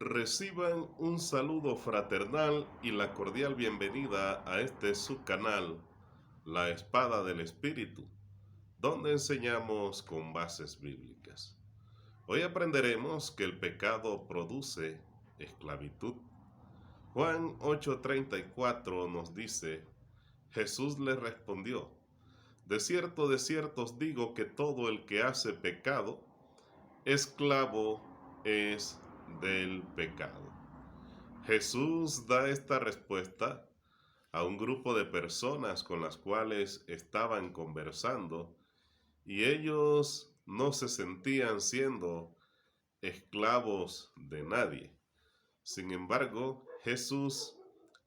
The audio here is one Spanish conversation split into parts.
Reciban un saludo fraternal y la cordial bienvenida a este subcanal, La Espada del Espíritu, donde enseñamos con bases bíblicas. Hoy aprenderemos que el pecado produce esclavitud. Juan 8:34 nos dice, Jesús le respondió, de cierto os digo que todo el que hace pecado, esclavo es del pecado. Jesús da esta respuesta a un grupo de personas con las cuales estaban conversando y ellos no se sentían siendo esclavos de nadie. Sin embargo, Jesús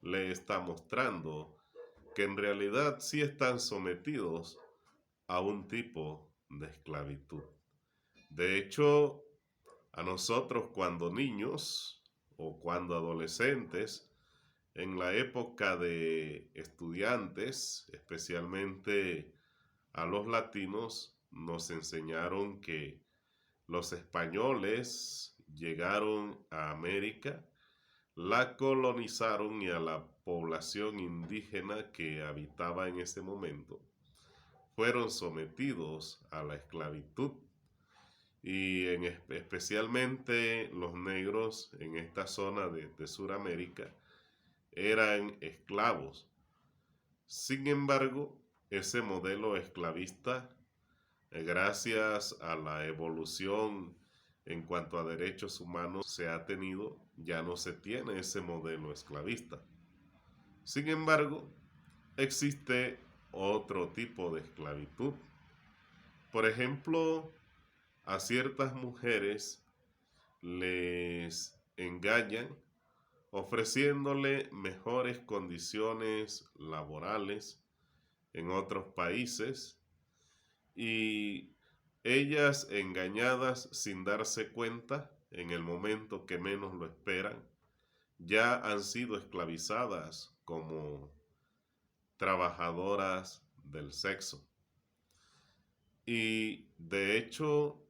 le está mostrando que en realidad sí están sometidos a un tipo de esclavitud. De hecho, a nosotros cuando niños o cuando adolescentes, en la época de estudiantes, especialmente a los latinos, nos enseñaron que los españoles llegaron a América, la colonizaron y a la población indígena que habitaba en ese momento fueron sometidos a la esclavitud y especialmente los negros en esta zona de Sudamérica eran esclavos. Sin embargo, ese modelo esclavista, gracias a la evolución en cuanto a derechos humanos se ha tenido, ya no se tiene ese modelo esclavista. Sin embargo, existe otro tipo de esclavitud. Por ejemplo, a ciertas mujeres les engañan ofreciéndole mejores condiciones laborales en otros países y ellas engañadas sin darse cuenta en el momento que menos lo esperan, ya han sido esclavizadas como trabajadoras del sexo. Y de hecho,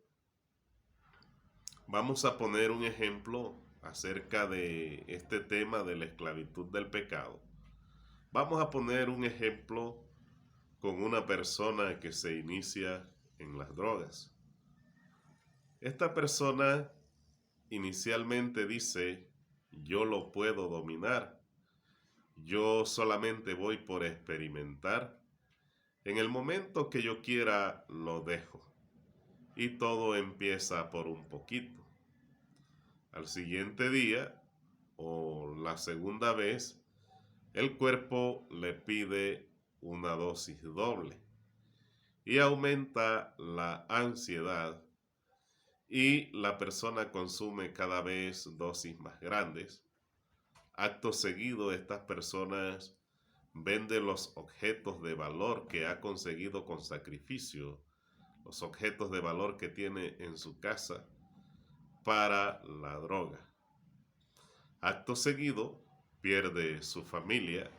vamos a poner un ejemplo acerca de este tema de la esclavitud del pecado. Vamos a poner un ejemplo con una persona que se inicia en las drogas. Esta persona inicialmente dice, yo lo puedo dominar, yo solamente voy por experimentar, en el momento que yo quiera lo dejo y todo empieza por un poquito. Al siguiente día o la segunda vez, el cuerpo le pide una dosis doble y aumenta la ansiedad y la persona consume cada vez dosis más grandes. Acto seguido, estas personas venden los objetos de valor que ha conseguido con sacrificio, los objetos de valor que tiene en su casa para la droga. Acto seguido, pierde su familia,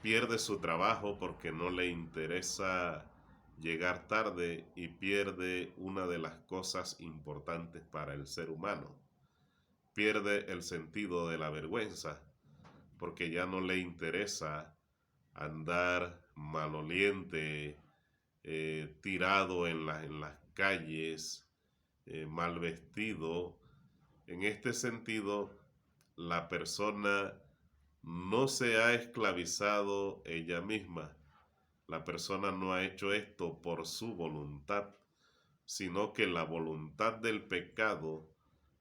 pierde su trabajo porque no le interesa llegar tarde y pierde una de las cosas importantes para el ser humano. Pierde el sentido de la vergüenza porque ya no le interesa andar maloliente, tirado en las calles, mal vestido. En este sentido, la persona no se ha esclavizado ella misma. La persona no ha hecho esto por su voluntad, sino que la voluntad del pecado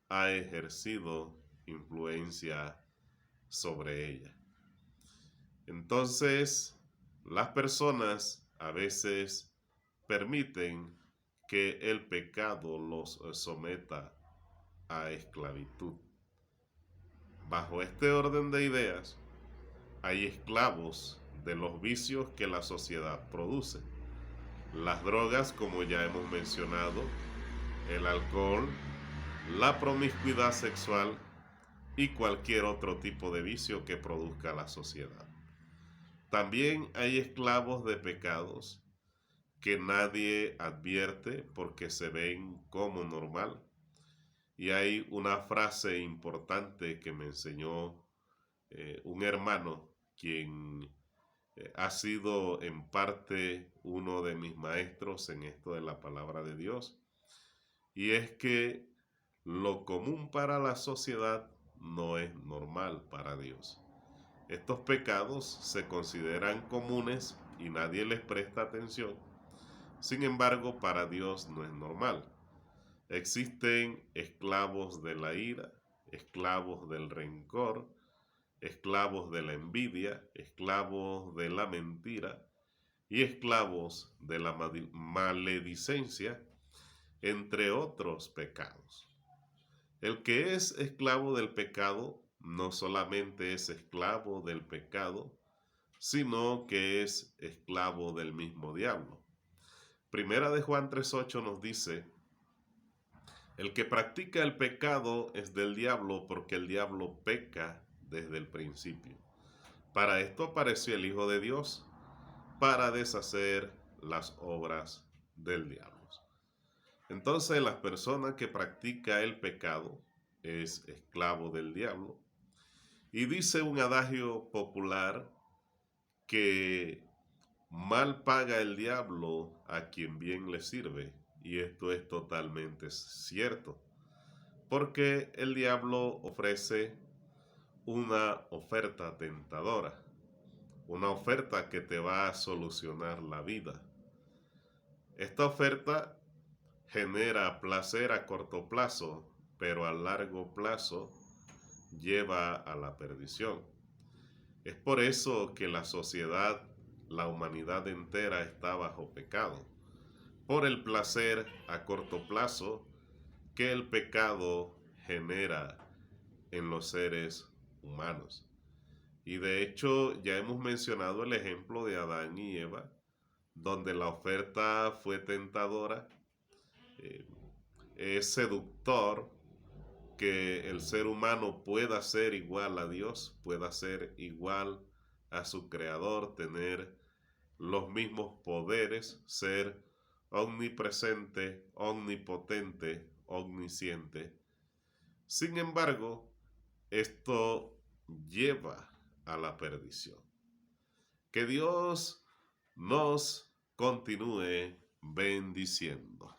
ha ejercido influencia sobre ella. Entonces, las personas a veces permiten que el pecado los someta a esclavitud. Bajo este orden de ideas, hay esclavos de los vicios que la sociedad produce. Las drogas, como ya hemos mencionado, el alcohol, la promiscuidad sexual y cualquier otro tipo de vicio que produzca la sociedad. También hay esclavos de pecados que nadie advierte porque se ven como normal. Y hay una frase importante que me enseñó un hermano, quien ha sido en parte uno de mis maestros en esto de la palabra de Dios. Y es que lo común para la sociedad no es normal para Dios. Estos pecados se consideran comunes y nadie les presta atención. Sin embargo, para Dios no es normal. Existen esclavos de la ira, esclavos del rencor, esclavos de la envidia, esclavos de la mentira y esclavos de la maledicencia, entre otros pecados. El que es esclavo del pecado no solamente es esclavo del pecado, sino que es esclavo del mismo diablo. Primera de Juan 3:8 nos dice: el que practica el pecado es del diablo, porque el diablo peca desde el principio. Para esto apareció el Hijo de Dios, para deshacer las obras del diablo. Entonces, la persona que practica el pecado es esclavo del diablo. Y dice un adagio popular que mal paga el diablo a quien bien le sirve. Y esto es totalmente cierto, porque el diablo ofrece una oferta tentadora, una oferta que te va a solucionar la vida. Esta oferta genera placer a corto plazo, pero a largo plazo lleva a la perdición. Es por eso que la sociedad, la humanidad entera está bajo pecado, por el placer a corto plazo que el pecado genera en los seres humanos. Y de hecho ya hemos mencionado el ejemplo de Adán y Eva, donde la oferta fue tentadora. Es seductor que el ser humano pueda ser igual a Dios, pueda ser igual a su creador, tener los mismos poderes, ser omnipresente, omnipotente, omnisciente. Sin embargo, esto lleva a la perdición. Que Dios nos continúe bendiciendo.